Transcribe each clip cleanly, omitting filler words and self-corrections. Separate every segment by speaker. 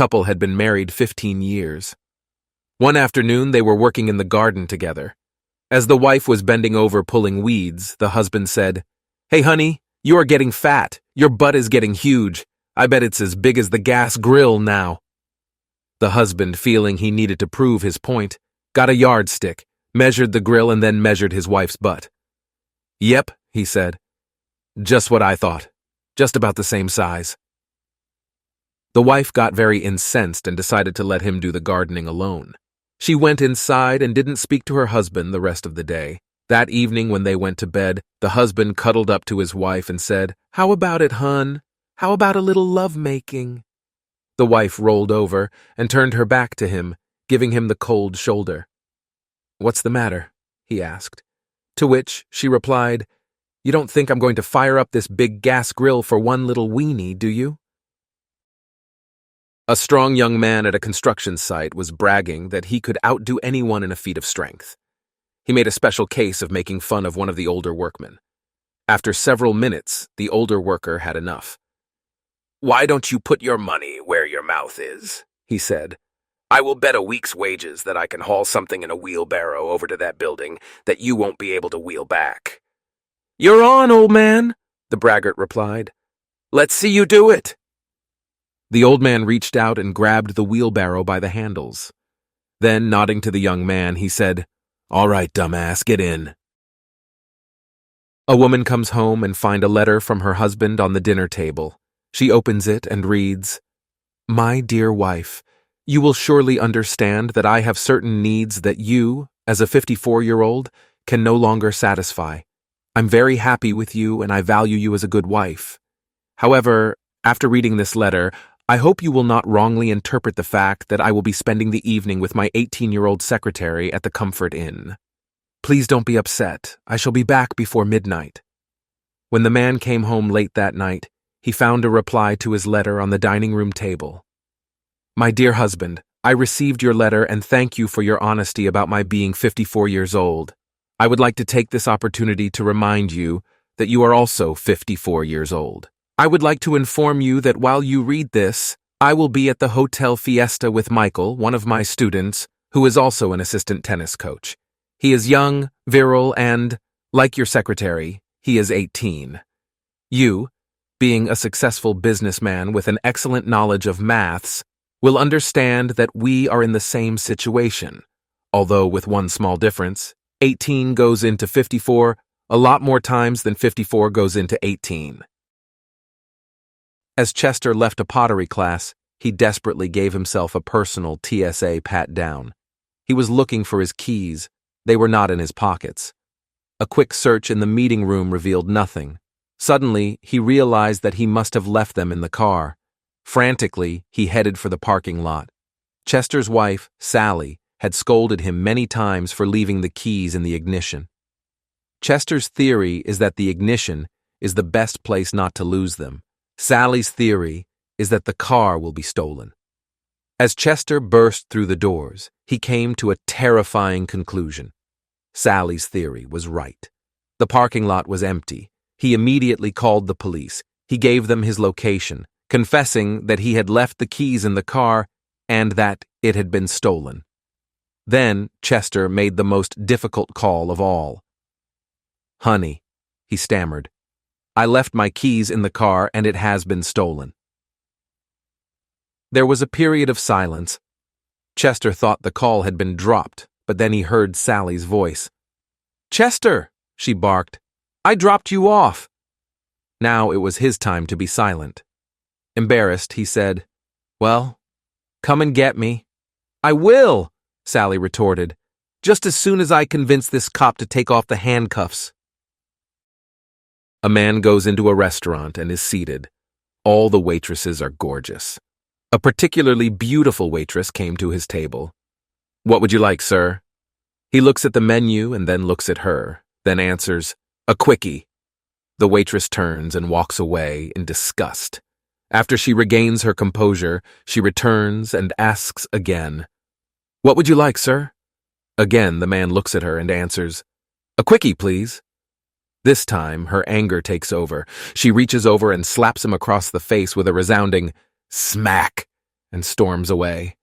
Speaker 1: couple had been married 15 years. One afternoon, they were working in the garden together. As the wife was bending over pulling weeds, the husband said, "Hey, honey, you are getting fat. Your butt is getting huge. I bet it's as big as the gas grill now." The husband, feeling he needed to prove his point, got a yardstick, measured the grill, and then measured his wife's butt. "Yep," he said. "Just what I thought. Just about the same size." The wife got very incensed and decided to let him do the gardening alone. She went inside and didn't speak to her husband the rest of the day. That evening when they went to bed, the husband cuddled up to his wife and said, "How about it, hun? How about a little lovemaking?" The wife rolled over and turned her back to him, giving him the cold shoulder. "What's the matter?" he asked. To which she replied, "You don't think I'm going to fire up this big gas grill for one little weenie, do you?" A strong young man at a construction site was bragging that he could outdo anyone in a feat of strength. He made a special case of making fun of one of the older workmen. After several minutes, the older worker had enough. "Why don't you put your money where your mouth is?" he said. "I will bet a week's wages that I can haul something in a wheelbarrow over to that building that you won't be able to wheel back." "You're on, old man," the braggart replied. "Let's see you do it." The old man reached out and grabbed the wheelbarrow by the handles. Then, nodding to the young man, he said, "All right, dumbass, get in." A woman comes home and finds a letter from her husband on the dinner table. She opens it and reads, "My dear wife, you will surely understand that I have certain needs that you, as a 54-year-old, can no longer satisfy. I'm very happy with you and I value you as a good wife. However, after reading this letter, I hope you will not wrongly interpret the fact that I will be spending the evening with my 18-year-old secretary at the Comfort Inn. Please don't be upset. I shall be back before midnight." When the man came home late that night, he found a reply to his letter on the dining room table. "My dear husband, I received your letter and thank you for your honesty about my being 54 years old. I would like to take this opportunity to remind you that you are also 54 years old. I would like to inform you that while you read this, I will be at the Hotel Fiesta with Michael, one of my students, who is also an assistant tennis coach. He is young, virile, and, like your secretary, he is 18. You, being a successful businessman with an excellent knowledge of maths, will understand that we are in the same situation, although with one small difference. 18 goes into 54 a lot more times than 54 goes into 18. As Chester left a pottery class, he desperately gave himself a personal TSA pat-down. He was looking for his keys. They were not in his pockets. A quick search in the meeting room revealed nothing. Suddenly, he realized that he must have left them in the car. Frantically, he headed for the parking lot. Chester's wife, Sally, had scolded him many times for leaving the keys in the ignition. Chester's theory is that the ignition is the best place not to lose them. Sally's theory is that the car will be stolen. As Chester burst through the doors, he came to a terrifying conclusion. Sally's theory was right. The parking lot was empty. He immediately called the police. He gave them his location, confessing that he had left the keys in the car and that it had been stolen. Then Chester made the most difficult call of all. "Honey," he stammered, "I left my keys in the car and it has been stolen." There was a period of silence. Chester thought the call had been dropped, but then he heard Sally's voice. "Chester," she barked, "I dropped you off." Now it was his time to be silent. Embarrassed, he said, "Well, come and get me." "I will," Sally retorted, "just as soon as I convince this cop to take off the handcuffs." A man goes into a restaurant and is seated. All the waitresses are gorgeous. A particularly beautiful waitress came to his table. "What would you like, sir?" He looks at the menu and then looks at her, then answers, "A quickie." The waitress turns and walks away in disgust. After she regains her composure, she returns and asks again, "What would you like, sir?" Again, the man looks at her and answers, "A quickie, please." This time, her anger takes over. She reaches over and slaps him across the face with a resounding smack and storms away.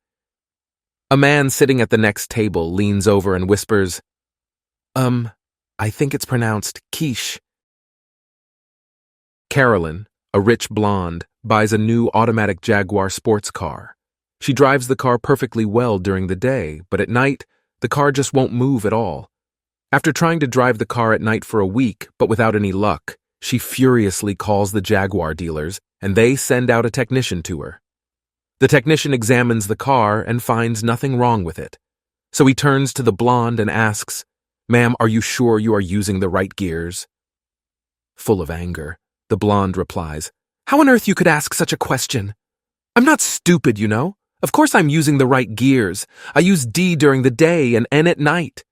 Speaker 1: A man sitting at the next table leans over and whispers, I think it's pronounced quiche. Carolyn, a rich blonde, buys a new automatic Jaguar sports car. She drives the car perfectly well during the day, but at night, the car just won't move at all. After trying to drive the car at night for a week, but without any luck, she furiously calls the Jaguar dealers, and they send out a technician to her. The technician examines the car and finds nothing wrong with it. So he turns to the blonde and asks, "Ma'am, are you sure you are using the right gears?" Full of anger, the blonde replies, "How on earth you could ask such a question? I'm not stupid, you know. Of course I'm using the right gears. I use D during the day and N at night."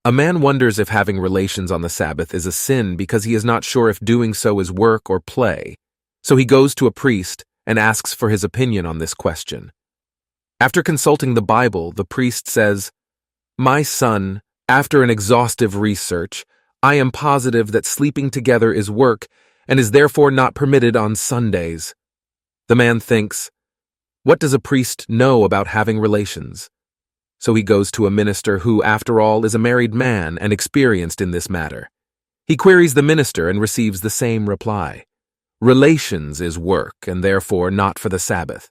Speaker 1: A man wonders if having relations on the Sabbath is a sin because he is not sure if doing so is work or play. So he goes to a priest and asks for his opinion on this question. After consulting the Bible, the priest says, "My son, after an exhaustive research, I am positive that sleeping together is work and is therefore not permitted on Sundays." The man thinks, what does a priest know about having relations? So he goes to a minister who, after all, is a married man and experienced in this matter. He queries the minister and receives the same reply. Relations is work and therefore not for the Sabbath.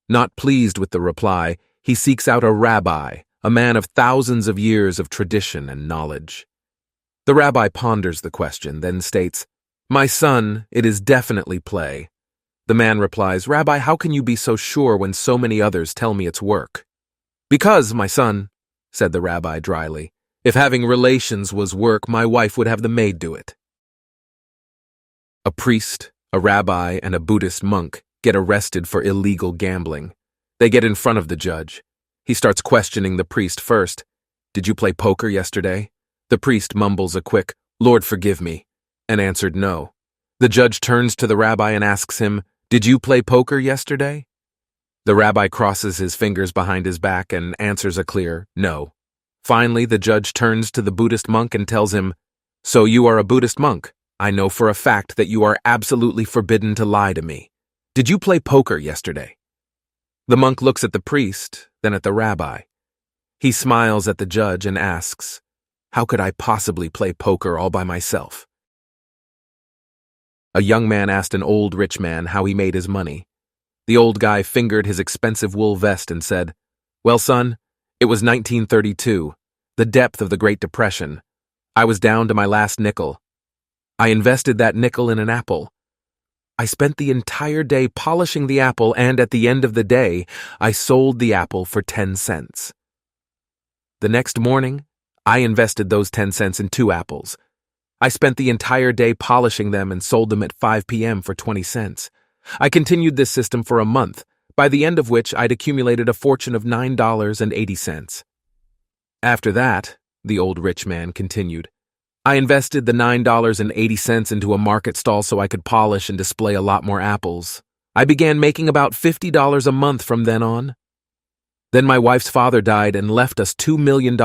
Speaker 1: Not pleased with the reply, he seeks out a rabbi, a man of thousands of years of tradition and knowledge. The rabbi ponders the question, then states, "My son, it is definitely play." The man replies, "Rabbi, how can you be so sure when so many others tell me it's work?" "Because, my son," said the rabbi dryly, "if having relations was work, my wife would have the maid do it." A priest, a rabbi, and a Buddhist monk get arrested for illegal gambling. They get in front of the judge. He starts questioning the priest first. "Did you play poker yesterday?" The priest mumbles a quick, "Lord forgive me," and answered no. The judge turns to the rabbi and asks him, "Did you play poker yesterday?" The rabbi crosses his fingers behind his back and answers a clear no. Finally, the judge turns to the Buddhist monk and tells him, "So you are a Buddhist monk. I know for a fact that you are absolutely forbidden to lie to me. Did you play poker yesterday?" The monk looks at the priest, then at the rabbi. He smiles at the judge and asks, "How could I possibly play poker all by myself?" A young man asked an old rich man how he made his money. The old guy fingered his expensive wool vest and said, "Well, son, it was 1932, the depth of the Great Depression. I was down to my last nickel. I invested that nickel in an apple. I spent the entire day polishing the apple, and at the end of the day, I sold the apple for 10 cents. The next morning, I invested those 10 cents in 2 apples. I spent the entire day polishing them and sold them at 5 p.m. for 20 cents. I continued this system for a month, by the end of which I'd accumulated a fortune of $9.80. After that," the old rich man continued, "I invested the $9.80 into a market stall so I could polish and display a lot more apples. I began making about $50 a month from then on. Then my wife's father died and left us $2 million.